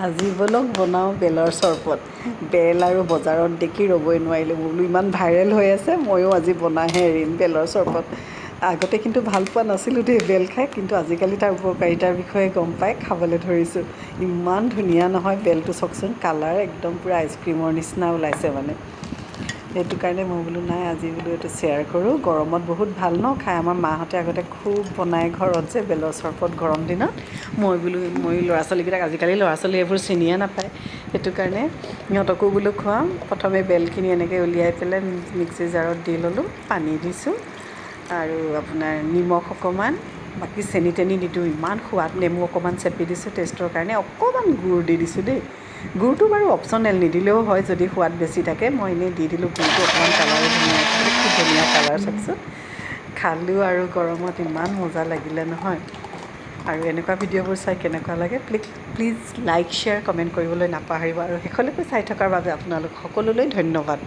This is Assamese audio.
আজি বলক বনাওঁ বেলৰ চৰবত। বেল আৰু বজাৰত দেখি ৰ'বই নোৱাৰিলোঁ, বোলো ইমান ভাইৰেল হৈ আছে, ময়ো আজি বনাইহে এৰিম বেলৰ চৰবত। আগতে কিন্তু ভাল পোৱা নাছিলোঁ দেই বেল খাই, কিন্তু আজিকালি তাৰ উপকাৰিতাৰ বিষয়ে গম পাই খাবলৈ ধৰিছোঁ। ইমান ধুনীয়া নহয় বেলটো, চাওকচোন কালাৰ একদম পূৰা আইচক্ৰীমৰ নিচিনা ওলাইছে মানে। সেইটো কাৰণে মই বোলো নাই আজি বোলো এইটো শ্বেয়াৰ কৰোঁ। গৰমত বহুত ভাল ন খাই, আমাৰ মাহঁতে আগতে খুব বনায় ঘৰত যে বেলৰ চৰবত গৰম দিনত। মই ল'ৰা ছোৱালীকেইটাক, আজিকালি ল'ৰা ছোৱালী এইবোৰ চিনিয়ে নাপায়, সেইটো কাৰণে সিহঁতকো বোলো খুৱাম। প্ৰথমে বেলখিনি এনেকৈ উলিয়াই পেলাই মিক্সি জাৰত দি ল'লোঁ, পানী দিছোঁ আৰু আপোনাৰ নিমখ অকণমান, বাকী চেনি তেনি নিদিওঁ, ইমান সোৱাদ। নেমু অকণমান চেপি দিছোঁ টেষ্টৰ কাৰণে, অকণমান গুড় দি দিছোঁ দেই। গুড়টো বাৰু অপশ্যনেল, নিদিলেও হয় যদি সোৱাদ বেছি থাকে। মই এনেই দি দিলোঁ গুড়টো, অকণমান কালাৰো ধুনীয়া আহিছে, কি ধুনীয়া কালাৰ চাওকচোন। খালোঁ আৰু গৰমত ইমান মজা লাগিলে নহয়। আৰু এনেকুৱা ভিডিঅ'বোৰ চাই কেনেকুৱা লাগে প্লিজ লাইক শ্বেয়াৰ কমেণ্ট কৰিবলৈ নাপাহৰিব। আৰু শেষলৈকে চাই থকাৰ বাবে আপোনালোক সকলোলৈ ধন্যবাদ।